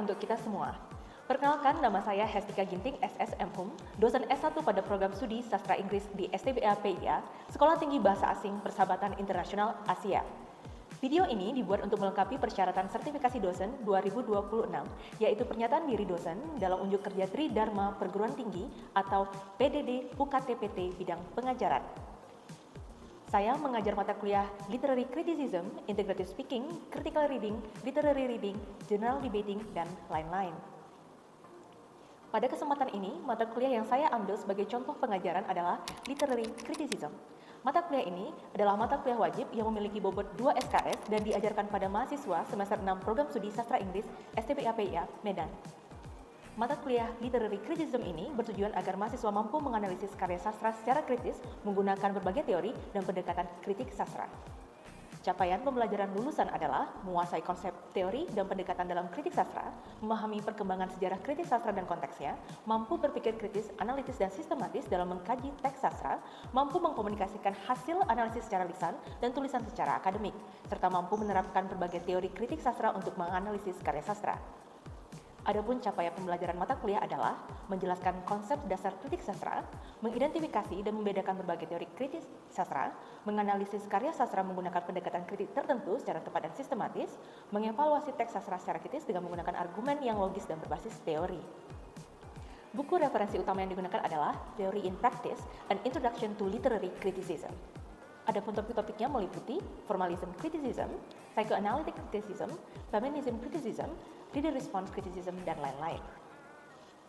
untuk kita semua. Perkenalkan, nama saya Hestika Ginting, SS M.Hum, dosen S1 pada program studi Sastra Inggris di STBA-PIA, Sekolah Tinggi Bahasa Asing Persahabatan Internasional Asia. Video ini dibuat untuk melengkapi persyaratan Sertifikasi Dosen 2026, yaitu pernyataan diri dosen dalam unjuk kerja Tridharma Perguruan Tinggi atau PDD-UKTPT Bidang Pengajaran. Saya mengajar mata kuliah Literary Criticism, Integrative Speaking, Critical Reading, Literary Reading, General Debating, dan lain-lain. Pada kesempatan ini, mata kuliah yang saya ambil sebagai contoh pengajaran adalah Literary Criticism. Mata kuliah ini adalah mata kuliah wajib yang memiliki bobot 2 SKS dan diajarkan pada mahasiswa semester 6 program studi Sastra Inggris STBA-PIA Medan. Mata kuliah Literary Criticism ini bertujuan agar mahasiswa mampu menganalisis karya sastra secara kritis menggunakan berbagai teori dan pendekatan kritik sastra. Capaian pembelajaran lulusan adalah menguasai konsep teori dan pendekatan dalam kritik sastra, memahami perkembangan sejarah kritik sastra dan konteksnya, mampu berpikir kritis, analitis, dan sistematis dalam mengkaji teks sastra, mampu mengkomunikasikan hasil analisis secara lisan dan tulisan secara akademik, serta mampu menerapkan berbagai teori kritik sastra untuk menganalisis karya sastra. Adapun capaian pembelajaran mata kuliah adalah menjelaskan konsep dasar kritik sastra, mengidentifikasi dan membedakan berbagai teori kritis sastra, menganalisis karya sastra menggunakan pendekatan kritik tertentu secara tepat dan sistematis, mengevaluasi teks sastra secara kritis dengan menggunakan argumen yang logis dan berbasis teori. Buku referensi utama yang digunakan adalah Theory in Practice, An Introduction to Literary Criticism. Adapun topik-topiknya meliputi formalism criticism, psychoanalytic criticism, feminism criticism, reader response criticism, dan lain-lain.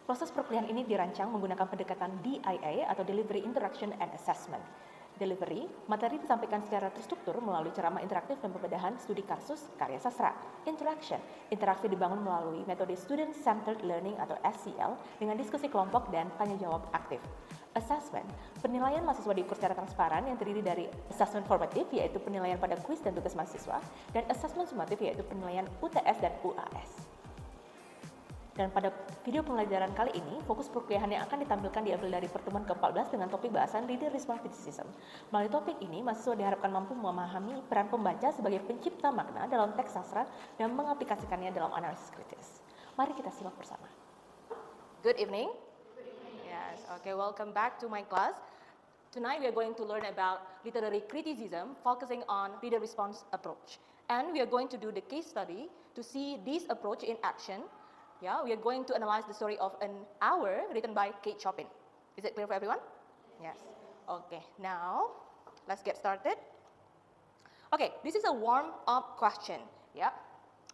Proses perkuliahan ini dirancang menggunakan pendekatan DIA atau Delivery, Interaction, and Assessment. Delivery, materi disampaikan secara terstruktur melalui ceramah interaktif dan pembedahan studi kasus karya sastra. Interaction, interaksi dibangun melalui metode Student Centered Learning atau SCL dengan diskusi kelompok dan tanya jawab aktif. Assessment, penilaian mahasiswa diukur secara transparan yang terdiri dari assessment formatif yaitu penilaian pada kuis dan tugas mahasiswa dan assessment sumatif yaitu penilaian UTS dan UAS. Dan pada video pembelajaran kali ini, fokus perkuliahan yang akan ditampilkan diambil dari pertemuan ke-14 dengan topik bahasan Reader Response Criticism. Melalui topik ini, mahasiswa diharapkan mampu memahami peran pembaca sebagai pencipta makna dalam teks sastra dan mengaplikasikannya dalam analisis kritis. Mari kita simak bersama. Good evening. Yes, okay, welcome back to my class. Tonight we are going to learn about literary criticism, focusing on reader response approach. And we are going to do the case study to see this approach in action. Yeah, we are going to analyze the story of An Hour written by Kate Chopin. Is it clear for everyone? Yes. Okay, now let's get started. Okay, this is a warm-up question. Yeah.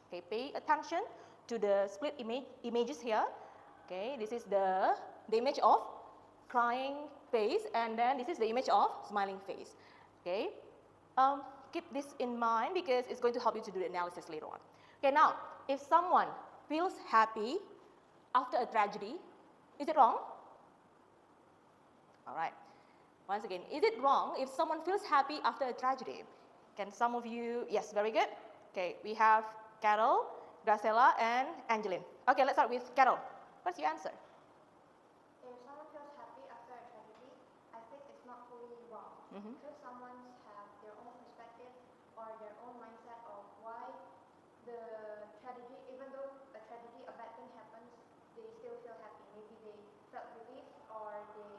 Okay, pay attention to the split images here. Okay, this is the image of crying face, and then this is the image of smiling face. Okay, keep this in mind because it's going to help you to do the analysis later on. Okay, now if someone feels happy after a tragedy, is it wrong? All right. Once again, is it wrong if someone feels happy after a tragedy? Can some of you, yes, very good. Okay, we have Carol, Graciela, and Angeline. Okay, let's start with Carol. What's your answer? If someone feels happy after a tragedy, I think it's not fully wrong. Because someone have their own perspective or their own mindset of why the tragedy, even though a tragedy, a bad thing happens, they still feel happy. Maybe they felt relief or they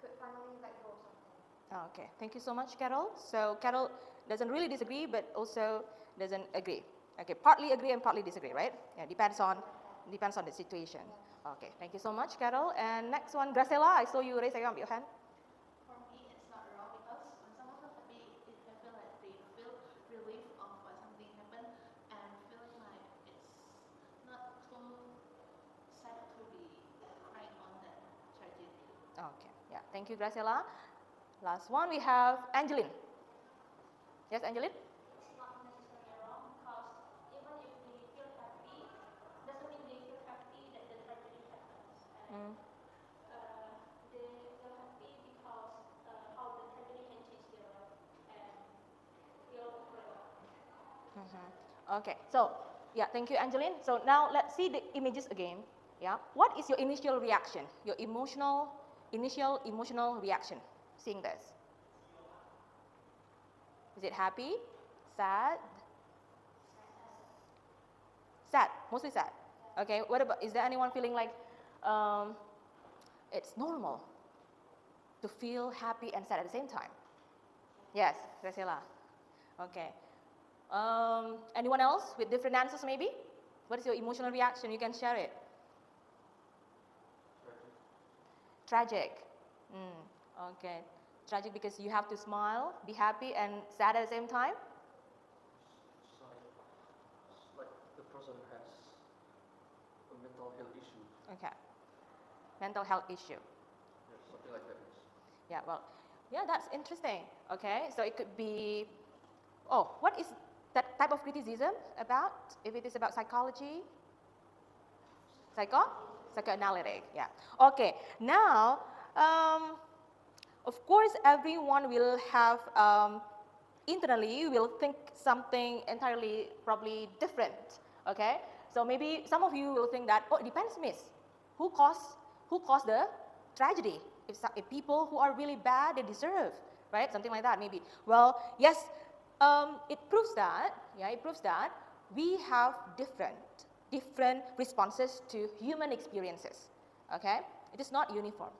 could finally let go of something. Okay, thank you so much, Carol. So Carol doesn't really disagree, but also doesn't agree. Okay, partly agree and partly disagree, right? Yeah, depends on the situation. Okay, thank you so much, Carol. And next one, Graciela, I saw you raise your hand. For me, it's not wrong because when someone feels happy, I feel like they feel relief of something happened and feeling like it's not too sad to be crying on that tragedy. Okay, yeah, thank you, Graciela. Last one, we have Angeline. Yes, Angeline? It's not necessarily wrong because even if they feel happy, doesn't mean they feel happy that the tragedy happens. And they feel happy because how the tragedy can change their life and feel better. Okay, so yeah, thank you, Angeline. So now let's see the images again. Yeah, what is your initial reaction? Your initial emotional reaction seeing this? Is it happy, sad? Sad, mostly sad. Okay, what about, is there anyone feeling like it's normal to feel happy and sad at the same time? Yes, Graciela. Okay. Anyone else with different answers maybe? What is your emotional reaction? You can share it. Tragic. Okay. Tragic because you have to smile, be happy and sad at the same time? It's like the person has a mental health issue. Okay. Mental health issue. Yeah, something like that. Yeah, well, yeah, that's interesting. Okay, so it could be, oh, what is that type of criticism about? If it is about psychology? Psychoanalytic, yeah. Okay, now, of course, everyone will have, internally, will think something entirely probably different, okay? So maybe some of you will think that, oh, it depends, miss. Who caused the tragedy? If people who are really bad, they deserve, right? Something like that, maybe. Well, yes, it proves that we have different responses to human experiences, okay? It is not uniform.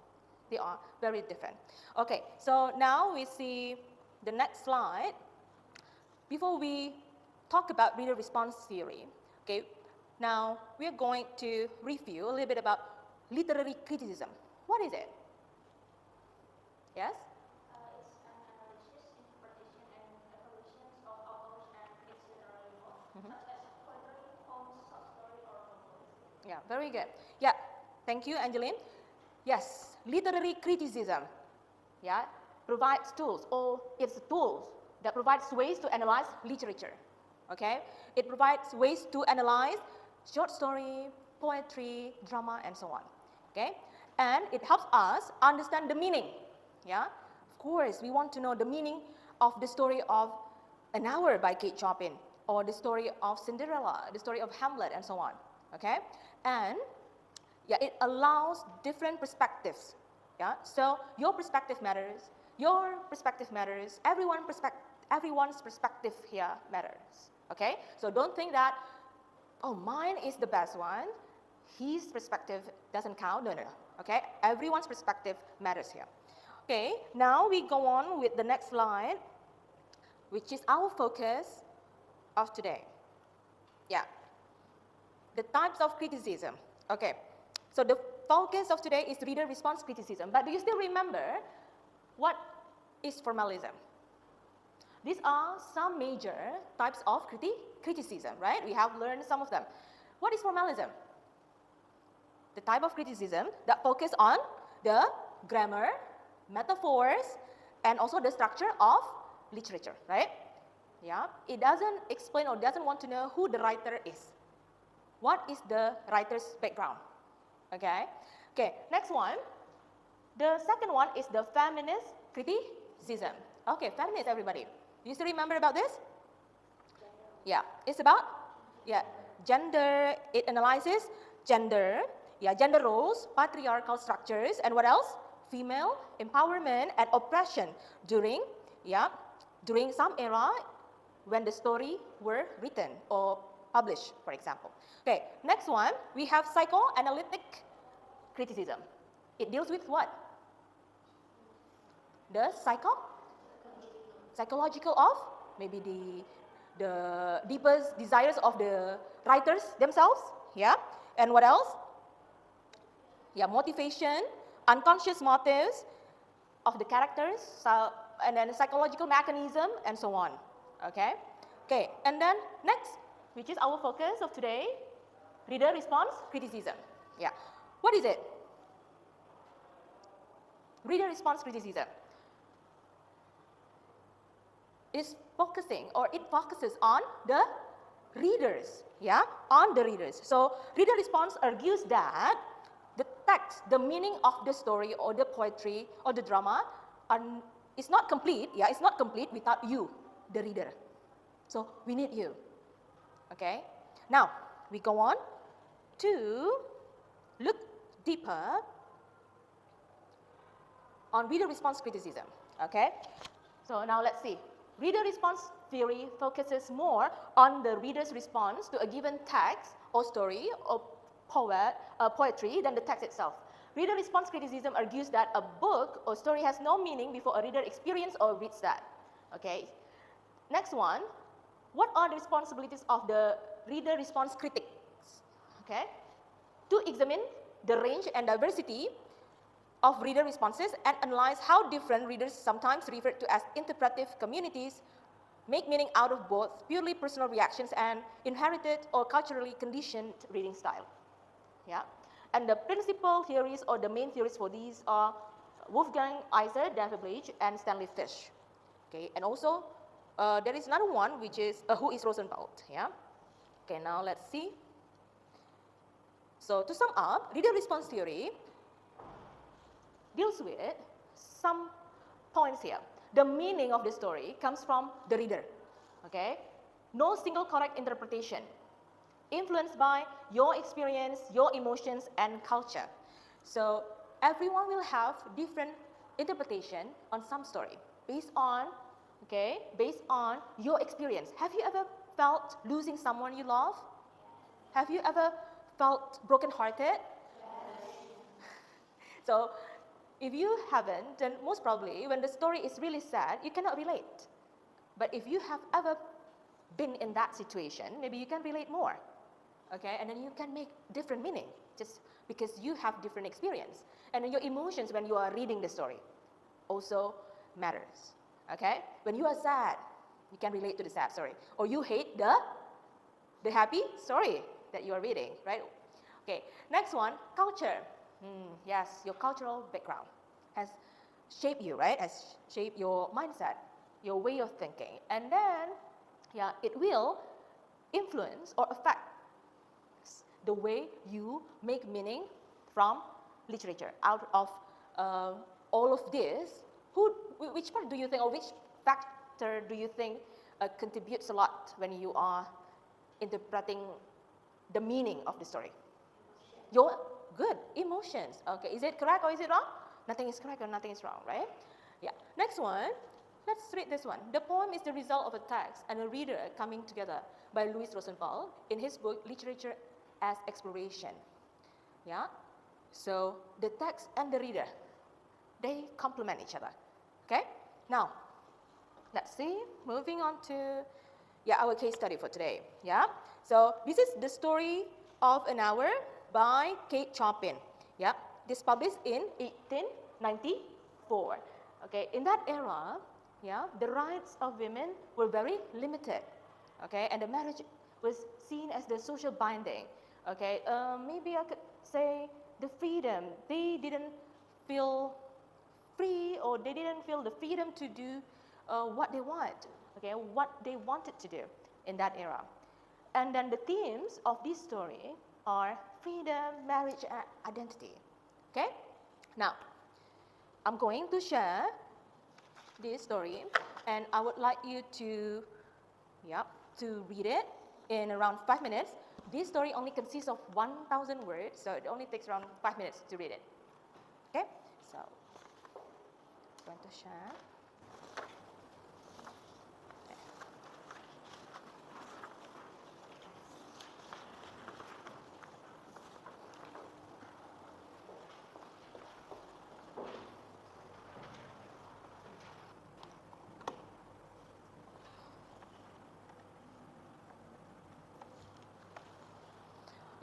They are very different. Okay, so now we see the next slide. Before we talk about reader response theory, okay, now we are going to review a little bit about literary criticism. What is it? Yes? It's an analysis, interpretation, and evaluations of authors and its literary work, such as poetry, poems, short story, or novels. Yeah, very good. Yeah, thank you, Angeline. Yes, literary criticism, yeah, provides tools, or it's tools that provides ways to analyze literature, okay? It provides ways to analyze short story, poetry, drama, and so on, okay? And it helps us understand the meaning, yeah? Of course, we want to know the meaning of the story of An Hour by Kate Chopin, or the story of Cinderella, the story of Hamlet, and so on, okay? And yeah, it allows different perspectives, yeah? So your perspective matters, everyone's perspective here matters, okay? So don't think that, oh, mine is the best one, his perspective doesn't count, no, okay? Everyone's perspective matters here. Okay, now we go on with the next slide, which is our focus of today. Yeah, the types of criticism. Okay, so the focus of today is reader response criticism. But do you still remember what is formalism? These are some major types of criticism, right? We have learned some of them. What is formalism? The type of criticism that focus on the grammar, metaphors, and also the structure of literature, right? Yeah, it doesn't explain or doesn't want to know who the writer is. What is the writer's background? Okay, next one. The second one is the feminist criticism. Okay, feminist, everybody. Do you still remember about this? Yeah, it's about, gender. It analyzes gender, gender roles, patriarchal structures, and what else? Female empowerment and oppression during some era when the story were written or published, for example. Okay, next one, we have psychoanalytic criticism. It deals with what? The psychological of maybe the deepest desires of the writers themselves, and what else? Motivation, unconscious motives of the characters, and then psychological mechanism, and so on. Okay, and then next, which is our focus of today, reader response criticism. Yeah, what is it? Reader response criticism is focusing, or it focuses on the readers, on the readers. So reader response argues that the text, the meaning of the story or the poetry or the drama is not complete, it's not complete without you, the reader. So we need you, okay? Now, we go on to look deeper on reader response criticism, okay? So now let's see. Reader response theory focuses more on the reader's response to a given text or story or poetry than the text itself. Reader response criticism argues that a book or story has no meaning before a reader experiences or reads that. Okay. Next one, what are the responsibilities of the reader response critics? Okay. To examine the range and diversity of reader responses and analyze how different readers, sometimes referred to as interpretive communities, make meaning out of both purely personal reactions and inherited or culturally conditioned reading style. Yeah. And the principal theories or the main theories for these are Wolfgang Iser, David Blage, and Stanley Fish. Okay. And also, there is another one which is who is Rosenwald. Yeah. Okay. Now let's see. So to sum up, reader response theory deals with some points here. The meaning of the story comes from the reader, okay? No single correct interpretation, influenced by your experience, your emotions, and culture. So everyone will have different interpretation on some story based on, okay, based on your experience. Have you ever felt losing someone you love? Have you ever felt brokenhearted? Yes. So if you haven't, then most probably when the story is really sad, you cannot relate. But if you have ever been in that situation, maybe you can relate more, okay? And then you can make different meaning just because you have different experience. And then your emotions when you are reading the story also matters, okay? When you are sad, you can relate to the sad story. Or you hate the happy story that you are reading, right? Okay, next one, culture. Yes, your cultural background has shaped you, right? Has shaped your mindset, your way of thinking. And then, yeah, it will influence or affect the way you make meaning from literature. Out of all of this, which part do you think, or which factor do you think contributes a lot when you are interpreting the meaning of the story? Your good emotions. Okay, is it correct or is it wrong? Nothing is correct or nothing is wrong, right? Yeah. Next one, let's read this one. The poem is the result of a text and a reader coming together by Louis Rosenthal in his book Literature as Exploration. Yeah. So the text and the reader, they complement each other. Okay. Now, let's see. Moving on to our case study for today. Yeah. So this is the story of an hour by Kate Chopin. Yeah, this published in 1894. Okay, in that era, yeah, the rights of women were very limited. Okay, and the marriage was seen as the social binding. Okay, maybe I could say the freedom. They didn't feel free, or they didn't feel the freedom to do what they want. Okay, what they wanted to do in that era. And then the themes of this story are freedom, marriage, and identity. Okay? Now, I'm going to share this story, and I would like you to read it in around 5 minutes. This story only consists of 1,000 words, so it only takes around 5 minutes to read it. Okay? So, I'm going to share.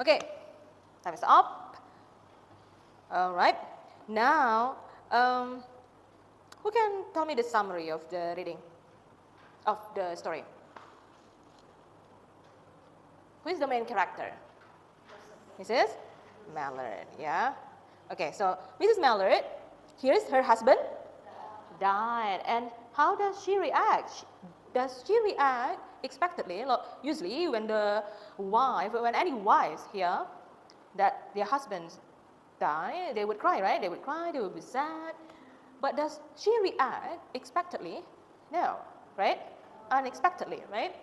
Okay, time is up. All right. Now, who can tell me the summary of the reading of the story? Who is the main character? Mrs. Mallard, yeah. Okay, so Mrs. Mallard, here's her husband died. And how does she react? Does she react expectantly? Usually when any wives hear that their husbands die, they would cry, right? They would cry, they would be sad. But does she react expectantly? No, right? Unexpectedly, right?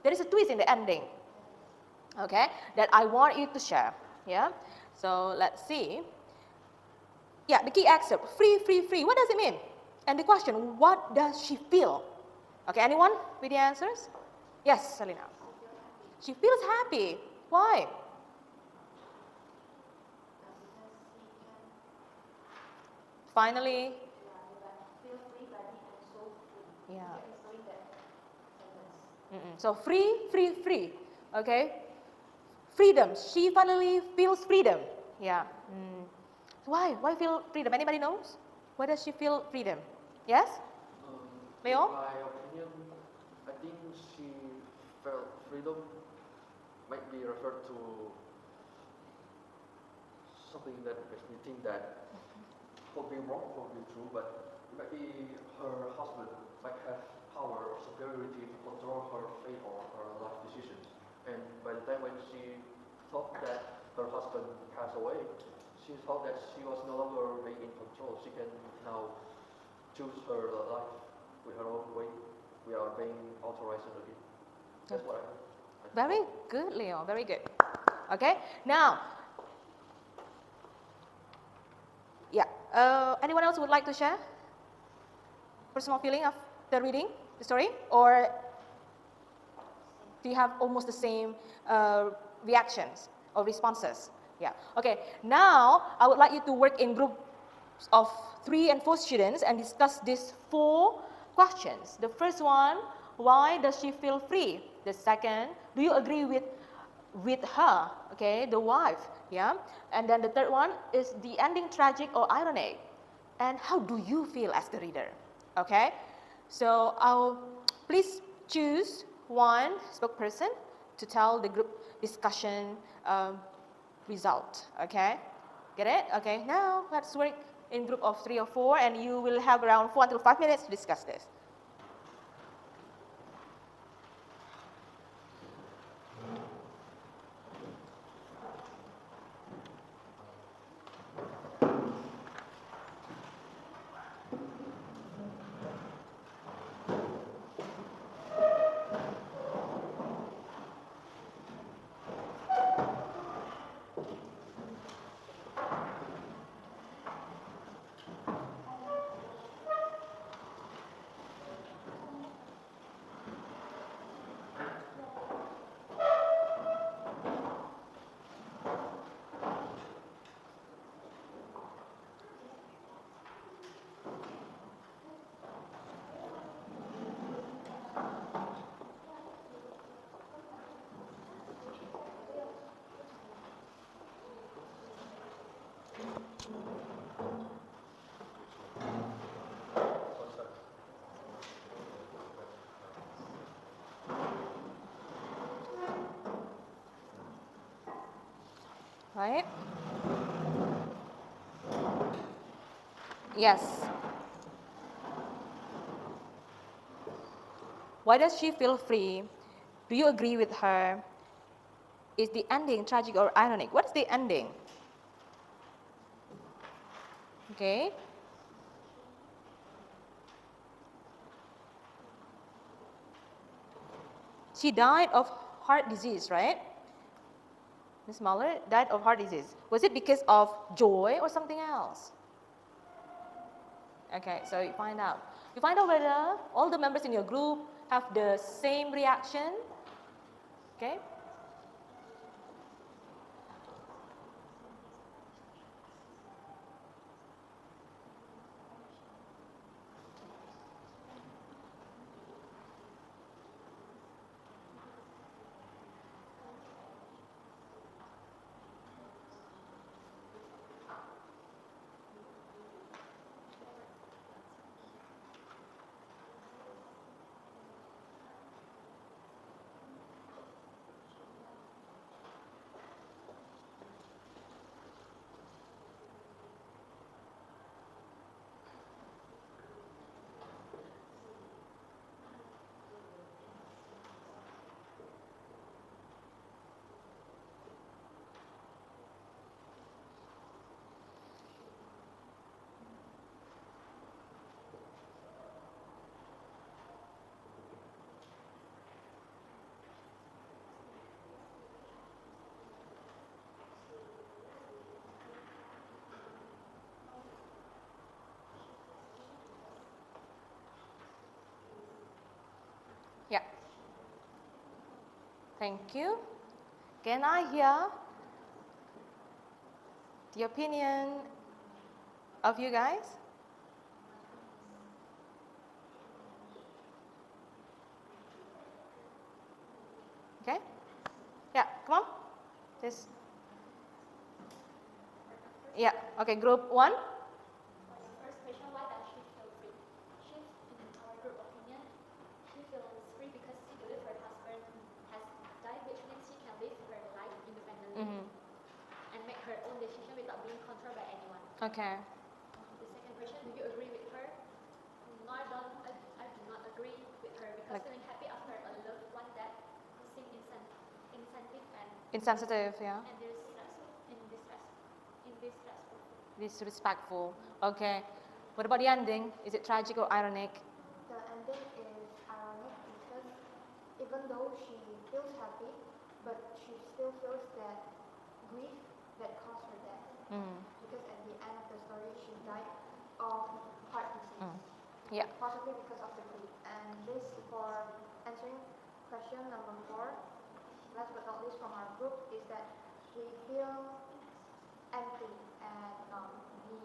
There is a twist in the ending, okay, that I want you to share, yeah? So let's see. Yeah, the key excerpt, free, free, free. What does it mean? And the question, what does she feel? Okay, anyone with the answers? Yes, Selina. She feels happy. Why? finally, Feel free, bagi, and so free. yeah. Restoring that sentence. So free. Okay. Freedom. She finally feels freedom. Yeah. Why? Why feel freedom? Anybody knows? Why does she feel freedom? Yes? Leo? In my opinion, I think she felt freedom might be referred to something that makes me think that could be wrong, could be true, but it might be her husband might have power or superiority to control her fate or her life decisions. And by the time when she thought that her husband passed away, she thought that she was no longer being in control. She can now choose her life with her own way without being authorized again. That's what I Very good, Leo. Very good. Okay. Now, yeah. Anyone else would like to share personal feeling after reading the story, or do you have almost the same reactions or responses? Yeah. Okay. Now, I would like you to work in groups of 3 and 4 students and discuss these 4 questions. The first one, why does she feel free? The second, do you agree with her? Okay, the wife. Yeah. And then the third one, is the ending tragic or ironic? And how do you feel as the reader? Okay. So please choose one spokesperson to tell the group discussion result. Okay. Get it? Okay. Now let's work in group of 3 or 4, and you will have around 4 until 5 minutes to discuss this. Right? Yes. Why does she feel free? Do you agree with her? Is the ending tragic or ironic? What is the ending? Okay. She died of heart disease, right? Miss Muller died of heart disease. Was it because of joy or something else? Okay, so you find out. You find out whether all the members in your group have the same reaction. Okay? Yeah. Thank you. Can I hear the opinion of you guys? Okay? Yeah, come on. This. Yeah, okay, group 1. First question, why does she feel free? She, in our group opinion, she feels free because she believes her husband has died, which means she can live her life independently and make her own decision without being controlled by anyone. Okay. The second question, do you agree with her? No, I do not agree with her because feeling happy after a loved one that seems insensitive and Insensitive, yeah. Disrespectful. Okay. What about the ending? Is it tragic or ironic? The ending is ironic because even though she feels happy, but she still feels that grief that caused her death. Because at the end of the story, she died of heart disease. Yeah. Possibly because of the grief. And this for answering question number 4, last but not least from our group, is that we feel empty and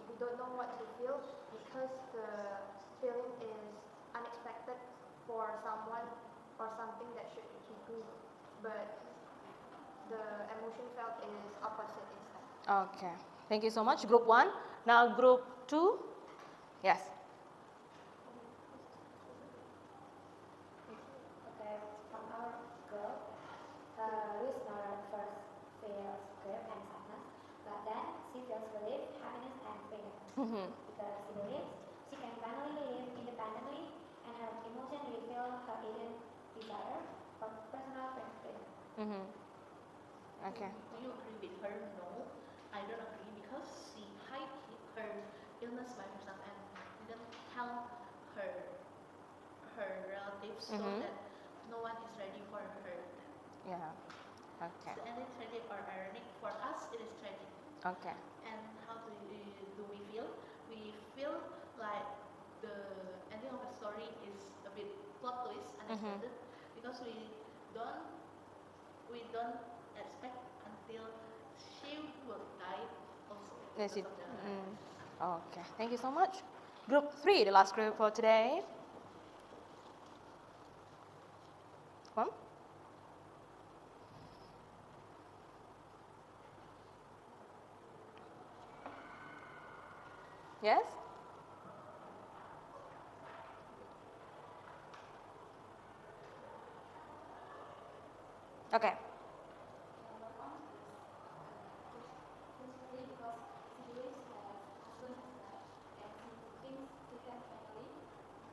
we don't know what to feel because the feeling is unexpected for someone or something that should be good, but the emotion felt is opposite instead. Okay. Thank you so much. Group 1. Now group 2. Yes. Okay, from our group, listener first feels grief and sadness, but then she feels relief, happiness, and freedom. Because she believes she can finally live independently, and her emotion reveal her hidden desire for personal freedom. Okay. Do you agree with her? No, I don't agree because she hid her illness by herself and didn't tell her relatives so that no one is ready for her. Yeah. Okay. The ending tragic or ironic? For us, it is tragic. Okay. And how do we feel? We feel like the ending of the story is a bit plot twist, unexpected, because we don't expect until she will die also. Yes, because it. of the Okay. Thank you so much. Group 3, the last group for today. Come on. Yes? Okay. Principally because she believes her husband has died and she thinks she can finally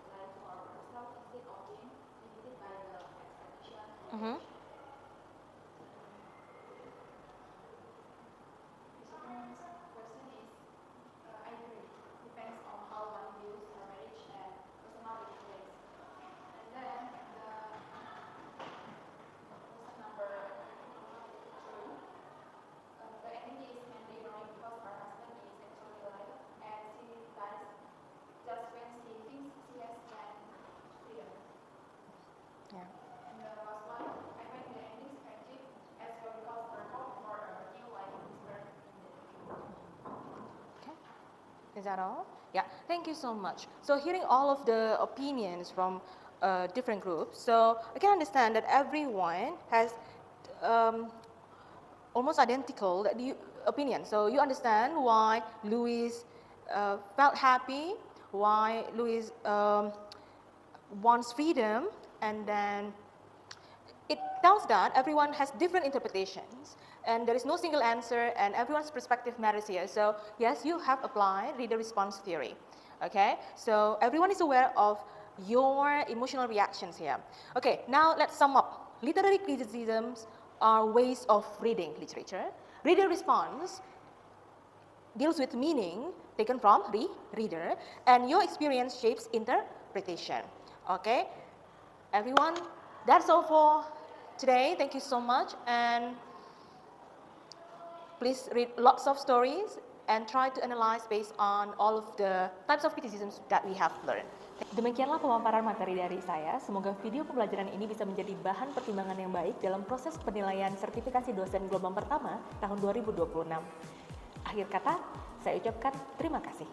live for herself instead of being limited by the expectation and The second question is, I agree, depends on how one views her marriage and personal experience. And then the question number 2, the ending is mainly ironic because her husband is actually alive and she dies just when she thinks she has gained freedom. Yeah. And the last one, I find the ending tragic as well because her hope for a new life is burned in death. Okay. Is that all? Yeah. Thank you so much. So hearing all of the opinions from different groups, so I can understand that everyone has almost identical opinion. So you understand why Louis felt happy, why Louis wants freedom, and then it tells that everyone has different interpretations and there is no single answer and everyone's perspective matters here. So yes, you have applied reader response theory. Okay, so everyone is aware of your emotional reactions here. Okay, now let's sum up. Literary criticisms are ways of reading literature. Reader response deals with meaning taken from the reader, and your experience shapes interpretation. Okay, everyone, that's all for today. Thank you so much, and please read lots of stories and try to analyze based on all of the types of criticisms that we have learned. Demikianlah pemaparan materi dari saya. Semoga video pembelajaran ini bisa menjadi bahan pertimbangan yang baik dalam proses penilaian sertifikasi dosen gelombang pertama tahun 2026. Akhir kata, saya ucapkan terima kasih.